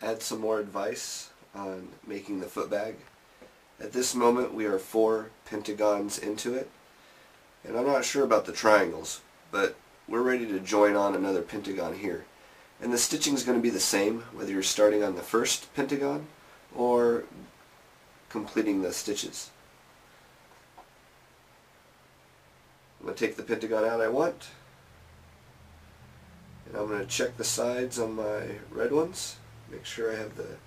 add some more advice on making the foot bag. At this moment we are 4 pentagons into it, and I'm not sure about the triangles, but we're ready to join on another pentagon here. And the stitching is going to be the same whether you're starting on the first pentagon or completing the stitches. I'm going to take the pentagon out I want, and I'm going to check the sides on my red ones, make sure I have the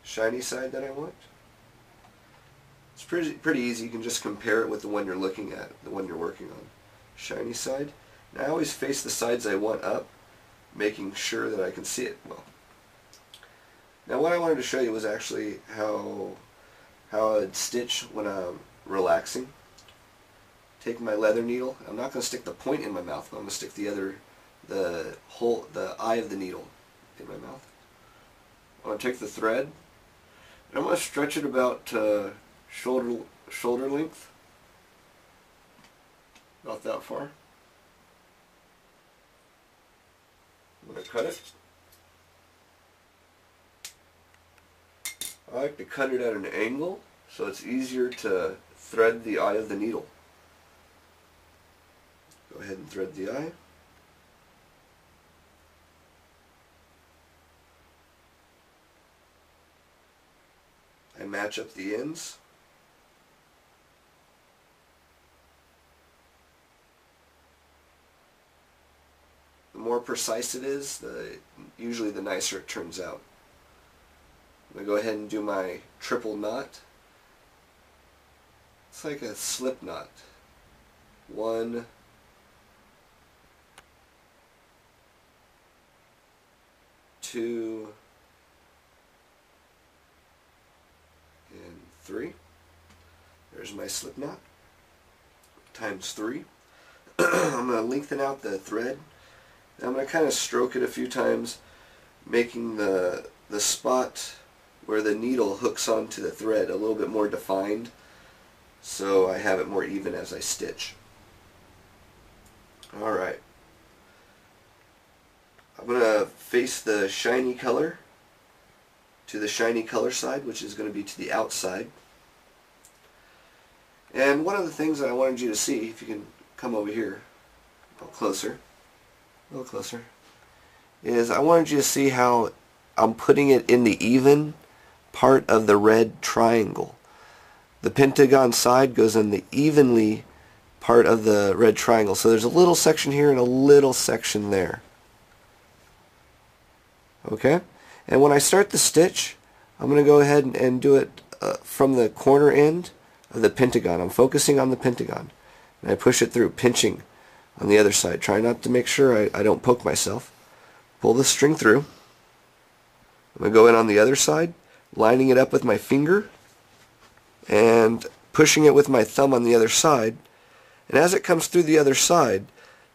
shiny side that I want. It's pretty easy. You can just compare it with the one you're looking at, the one you're working on. Shiny side. And I always face the sides I want up, making sure that I can see it well. Now what I wanted to show you was actually how I'd stitch when I'm relaxing. Take my leather needle. I'm not going to stick the point in my mouth, but I'm going to stick the eye of the needle in my mouth. I'm going to take the thread, and I'm going to stretch it about shoulder length, about that far. I'm going to cut it. I like to cut it at an angle so it's easier to thread the eye of the needle. Go ahead and thread the eye. I match up the ends. The more precise it is, usually the nicer it turns out. I'm going to go ahead and do my triple knot. It's like a slip knot. 1, 2, and 3. There's my slip knot. Times 3. I'm going to lengthen out the thread. I'm going to kind of stroke it a few times, making the spot where the needle hooks onto the thread a little bit more defined, so I have it more even as I stitch. Alright. I'm going to face the shiny color to the shiny color side, which is going to be to the outside. And one of the things that I wanted you to see, if you can come over here a little closer, is I wanted you to see how I'm putting it in the even part of the red triangle. The pentagon side goes in the evenly part of the red triangle. So there's a little section here and a little section there. Okay? And when I start the stitch, I'm going to go ahead and do it from the corner end of the pentagon. I'm focusing on the pentagon. And I push it through, pinching on the other side. Try not to make sure I don't poke myself. Pull the string through. I'm going to go in on the other side, lining it up with my finger and pushing it with my thumb on the other side. And as it comes through the other side,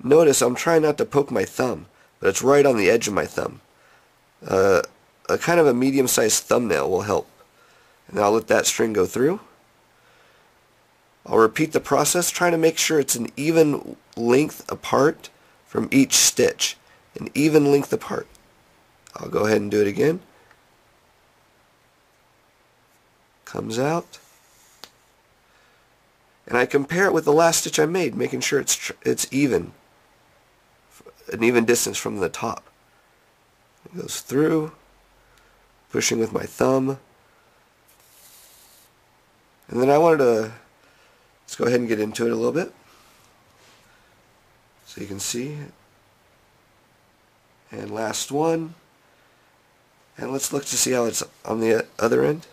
notice I'm trying not to poke my thumb, but it's right on the edge of my thumb. A kind of a medium-sized thumbnail will help. And I'll let that string go through. I'll repeat the process, trying to make sure it's an even length apart from each stitch. An even length apart. I'll go ahead and do it again. Comes out. And I compare it with the last stitch I made, making sure it's even. An even distance from the top. It goes through, pushing with my thumb. And then I wanted to, let's go ahead and get into it a little bit. So you can see. And last one. And let's look to see how it's on the other end.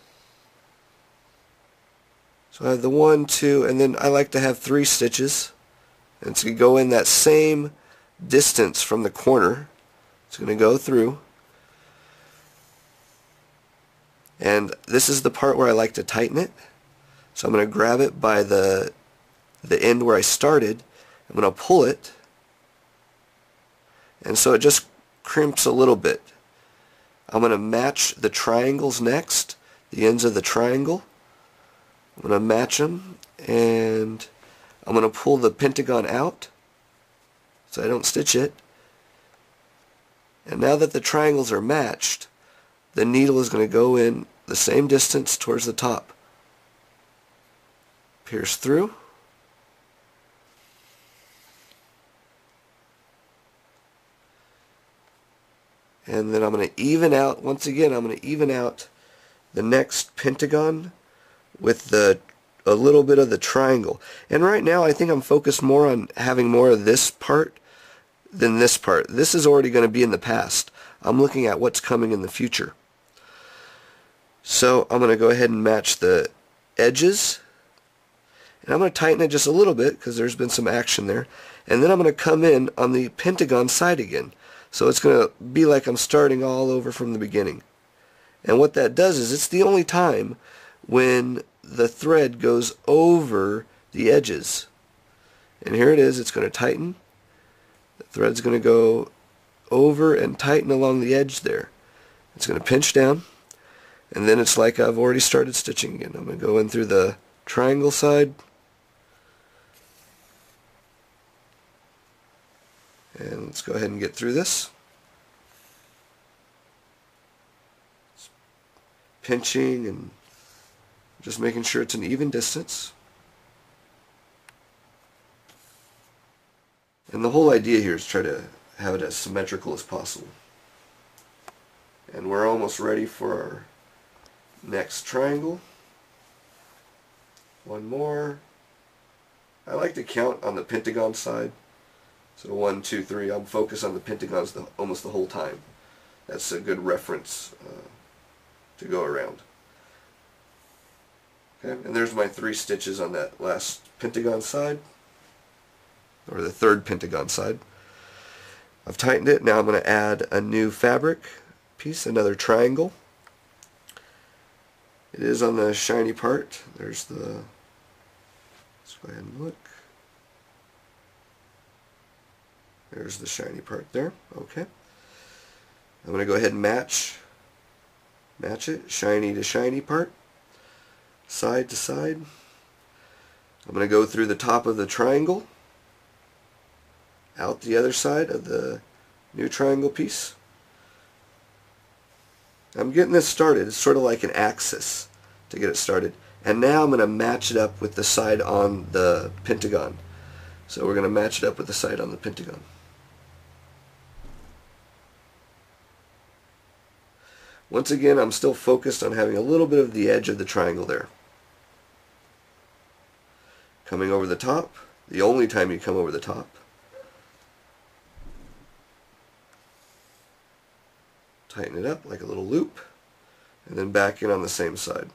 So I have the 1, 2, and then I like to have 3 stitches. And it's going to go in that same distance from the corner. It's going to go through. And this is the part where I like to tighten it. So I'm going to grab it by the end where I started. I'm going to pull it. And so it just crimps a little bit. I'm going to match the triangles next, the ends of the triangle. I'm going to match them, and I'm going to pull the pentagon out so I don't stitch it. And now that the triangles are matched, the needle is going to go in the same distance towards the top. Pierce through. And then I'm going to even out, once again, I'm going to even out the next pentagon with a little bit of the triangle. And right now I think I'm focused more on having more of this part than this part. This is already going to be in the past. I'm looking at what's coming in the future. So I'm going to go ahead and match the edges. And I'm going to tighten it just a little bit because there's been some action there. And then I'm going to come in on the pentagon side again. So it's going to be like I'm starting all over from the beginning. And what that does is it's the only time when the thread goes over the edges. And here it is, it's going to tighten. The thread's going to go over and tighten along the edge there. It's going to pinch down, and then it's like I've already started stitching again. I'm going to go in through the triangle side, and let's go ahead and get through this. Pinching and just making sure it's an even distance. And the whole idea here is try to have it as symmetrical as possible. And we're almost ready for our next triangle. One more. I like to count on the pentagon side. So 1, 2, 3. I'm focused on the pentagons almost the whole time. That's a good reference to go around. Okay, and there's my 3 stitches on that last pentagon side, or the third pentagon side. I've tightened it. Now I'm going to add a new fabric piece, another triangle. It is on the shiny part. There's the, let's go ahead and look. There's the shiny part there. Okay. I'm going to go ahead and match it, shiny to shiny part, side to side. I'm going to go through the top of the triangle, out the other side of the new triangle piece. I'm getting this started. It's sort of like an axis to get it started. And now I'm going to match it up with the side on the pentagon. So we're going to match it up with the side on the pentagon. Once again, I'm still focused on having a little bit of the edge of the triangle there. Coming over the top, the only time you come over the top. Tighten it up like a little loop, and then back in on the same side.